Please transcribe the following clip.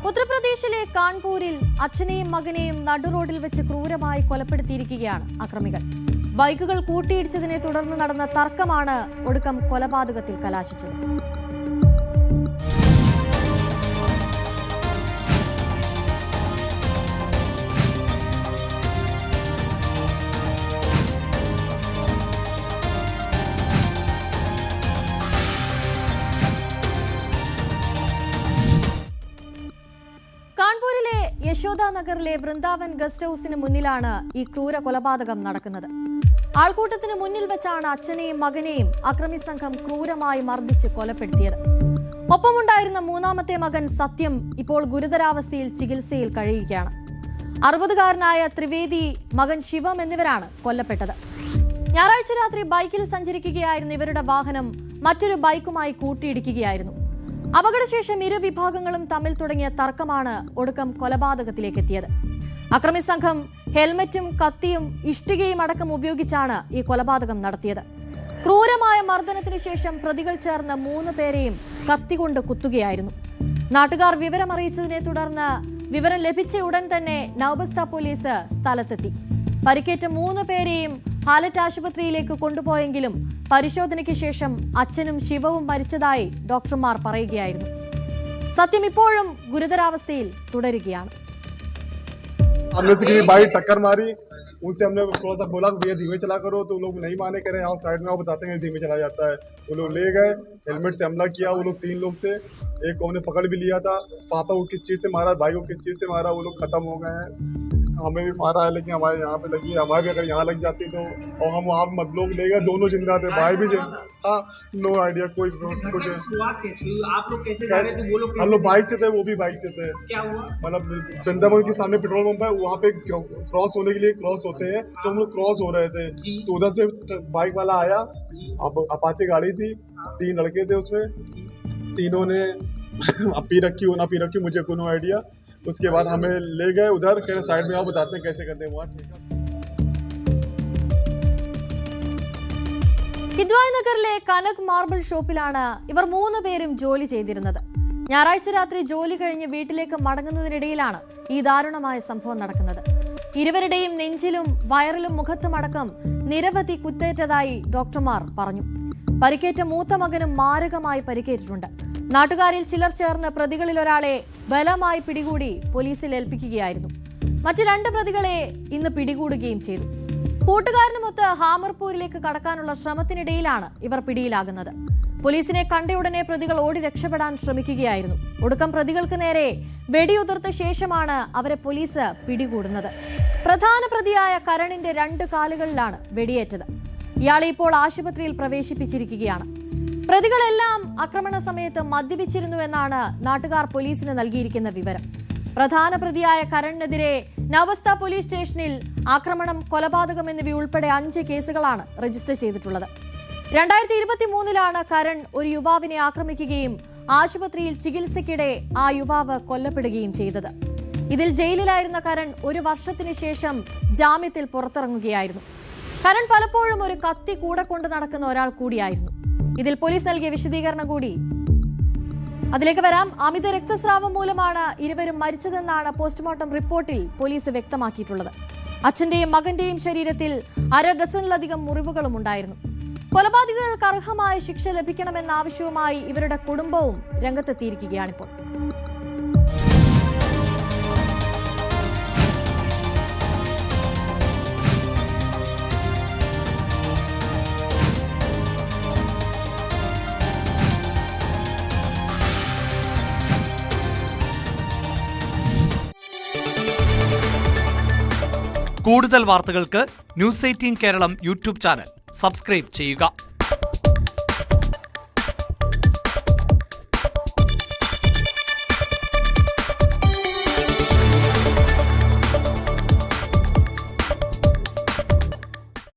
ഉത്തർപ്രദേശിലെ കാൺപൂരിൽ അച്ഛനെയും മകനെയും നടുറോഡിൽ വെച്ച് ക്രൂരമായി കൊലപ്പെടുത്തിയിരിക്കുകയാണ് അക്രമികൾ. ബൈക്കുകൾ കൂട്ടിയിടിച്ചതിനെ തുടർന്ന് നടന്ന തർക്കമാണ് ഒടുക്കം കൊലപാതകത്തിൽ കലാശിച്ചത്. കാൺപൂരിലെ യശോദാനഗറിലെ വൃന്ദാവൻ ഗസ്റ്റ് ഹൌസിന് മുന്നിലാണ് ഈ ക്രൂര കൊലപാതകം നടക്കുന്നത്. ആൾക്കൂട്ടത്തിന് മുന്നിൽ വെച്ചാണ് അച്ഛനെയും മകനെയും അക്രമി സംഘം ക്രൂരമായി മർദ്ദിച്ച് കൊലപ്പെടുത്തിയത്. ഒപ്പമുണ്ടായിരുന്ന മൂന്നാമത്തെ മകൻ സത്യം ഇപ്പോൾ ഗുരുതരാവസ്ഥയിൽ ചികിത്സയിൽ കഴിയുകയാണ്. 60-കാരനായ ത്രിവേദി, മകൻ ശിവം എന്നിവരാണ് കൊല്ലപ്പെട്ടത്. ഞായറാഴ്ച രാത്രി ബൈക്കിൽ സഞ്ചരിക്കുകയായിരുന്ന ഇവരുടെ വാഹനം മറ്റൊരു ബൈക്കുമായി കൂട്ടിയിടിക്കുകയായിരുന്നു. അപകടശേഷം ഇരു വിഭാഗങ്ങളും തമ്മിൽ തുടങ്ങിയ തർക്കമാണ് ഒടുക്കം കൊലപാതകത്തിലേക്ക് എത്തിയത്. അക്രമി സംഘം ഹെൽമറ്റും കത്തിയും ഇഷ്ടികയും അടക്കം ഉപയോഗിച്ചാണ് ഈ കൊലപാതകം നടത്തിയത്. ക്രൂരമായ മർദ്ദനത്തിന് ശേഷം പ്രതികൾ ചേർന്ന് 3 പേരെയും കത്തികൊണ്ട് കുത്തുകയായിരുന്നു. നാട്ടുകാർ വിവരമറിയിച്ചതിനെ തുടർന്ന് വിവരം ലഭിച്ച ഉടൻ തന്നെ നവബസ്ത പോലീസ് സ്ഥലത്തെത്തി. പരിക്കേറ്റ 3 പേരെയും ഹാലറ്റ് ആശുപത്രിയിലേക്ക് കൊണ്ടുപോയെങ്കിലും പരിശോധനയ്ക്ക് ശേഷം അച്ഛനും ശിവവും മരിച്ചതായി ഡോക്ടർമാർ പറയുകയായിരുന്നു. സത്യം ഇപ്പോഴും ഗുരുതരാവസ്ഥയിൽ തുടരുകയാണ്. उनसे हमने थोड़ा सा बोला भैया धीमे चला करो, तो लोग नहीं माने, कह रहे हैं साइड में, आप बताते हैं धीमे चला जाता है। वो लोग ले गए, हेलमेट से हमला किया। वो लोग 3 लोग थे, एक को हमने पकड़ भी लिया था। पापा को किस चीज से मारा, भाई को किस चीज से मारा, वो लोग खत्म हो गए हैं। हमें भी मारा है, लेकिन हमारे यहाँ पे लगी, हमारे भी अगर यहाँ लग जाती तो, और हम वहाँ मत लोग ले गए, दोनों जिंदा थे, भाई भी जिंदा। हाँ, नो आइडिया, कोई कुछ। आप लोग कैसे जा रहे थे? वो लोग हम लोग बाइक से थे, वो भी बाइक से थे। क्या हुआ? मतलब वृंदावन के सामने पेट्रोल पंप है, वहाँ पे क्रॉस होने के लिए क्रॉस होते हैं, तो हम लोग क्रॉस हो रहे थे, तो उधर से बाइक वाला आया। अब अपाचे गाड़ी थी, 3 लड़के थे उसमें, तीनों ने पी रखी हो ना पी रखी, मुझे कोनो आइडिया। उसके बाद हमें ले गए उधर, कह साइड में आओ, बताते हैं कैसे करते हैं वहाँ। കിദ്വായ് നഗറിലെ കനക് മാർബിൾ ഷോപ്പിലാണ് ഇവർ 3 പേരും ജോലി ചെയ്തിരുന്നത്. ഞായറാഴ്ച രാത്രി ജോലി കഴിഞ്ഞ് വീട്ടിലേക്ക് മടങ്ങുന്നതിനിടയിലാണ് ഈ ദാരുണമായ സംഭവം നടക്കുന്നത്. ഇരുവരുടെയും നെഞ്ചിലും വയറിലും മുഖത്തുമടക്കം നിരവധി കുത്തേറ്റതായി ഡോക്ടർമാർ പറഞ്ഞു. പരിക്കേറ്റ മൂത്ത മകനും മാരകമായി പരിക്കേറ്റിട്ടുണ്ട്. നാട്ടുകാരിൽ ചിലർ ചേർന്ന് പ്രതികളിൽ ഒരാളെ ബലമായി പിടികൂടി പോലീസിൽ ഏൽപ്പിക്കുകയായിരുന്നു. മറ്റ് 2 പ്രതികളെ ഇന്ന് പിടികൂടുകയും ചെയ്തു. കൂട്ടുകാരനുമൊത്ത് ഹാമർപൂരിലേക്ക് കടക്കാനുള്ള ശ്രമത്തിനിടയിലാണ് ഇവർ പിടിയിലാകുന്നത്. പോലീസിനെ കണ്ടയുടനെ പ്രതികൾ ഓടി രക്ഷപ്പെടാൻ ശ്രമിക്കുകയായിരുന്നു. ഒടുക്കം പ്രതികൾക്ക് നേരെ വെടിയുതിർത്ത ശേഷമാണ് അവരെ പോലീസ് പിടികൂടുന്നത്. പ്രധാന പ്രതിയായ കരണിന്റെ 2 കാലുകളിലാണ് വെടിയേറ്റത്. ഇയാളെ ഇപ്പോൾ ആശുപത്രിയിൽ പ്രവേശിപ്പിച്ചിരിക്കുകയാണ്. പ്രതികളെല്ലാം ആക്രമണ സമയത്ത് മദ്യപിച്ചിരുന്നുവെന്നാണ് നാട്ടുകാർ പോലീസിന് നൽകിയിരിക്കുന്ന വിവരം. പ്രധാന പ്രതിയായ കരണിനെതിരെ നവബസ്ത പോലീസ് സ്റ്റേഷനിൽ ആക്രമണം, കൊലപാതകം എന്നിവയുൾപ്പെടെ 5 കേസുകളാണ് രജിസ്റ്റർ ചെയ്തിട്ടുള്ളത്. 2023-ലാണ് കരൺ ഒരു യുവാവിനെ ആക്രമിക്കുകയും ആശുപത്രിയിൽ ചികിത്സയ്ക്കിടെ ആ യുവാവ് കൊല്ലപ്പെടുകയും ചെയ്തത്. ഇതിൽ ജയിലിലായിരുന്ന കരൺ 1 വർഷത്തിന് ശേഷം ജാമ്യത്തിൽ പുറത്തിറങ്ങുകയായിരുന്നു. കരൺ പലപ്പോഴും ഒരു കത്തി കൂടെ കൊണ്ട് നടക്കുന്ന ഒരാൾ കൂടിയായിരുന്നു. ഇതിൽ പോലീസ് നൽകിയ വിശദീകരണം കൂടി അതിലേക്ക് വരാം. അമിത രക്തസ്രാവം മൂലമാണ് ഇരുവരും മരിച്ചതെന്നാണ് പോസ്റ്റ്മോർട്ടം റിപ്പോർട്ടിൽ പോലീസ് വ്യക്തമാക്കിയിട്ടുള്ളത്. അച്ഛന്റെയും മകന്റെയും ശരീരത്തിൽ 1/2 ഡസനിലധികം മുറിവുകളും ഉണ്ടായിരുന്നു. കൊലപാതകങ്ങൾക്ക് അർഹമായ ശിക്ഷ ലഭിക്കണമെന്ന ആവശ്യവുമായി ഇവരുടെ കുടുംബവും രംഗത്തെത്തിയിരിക്കുകയാണിപ്പോൾ. കൂടുതൽ വാർത്തകൾക്ക് news 18 Keralam YouTube channel subscribe ചെയ്യുക.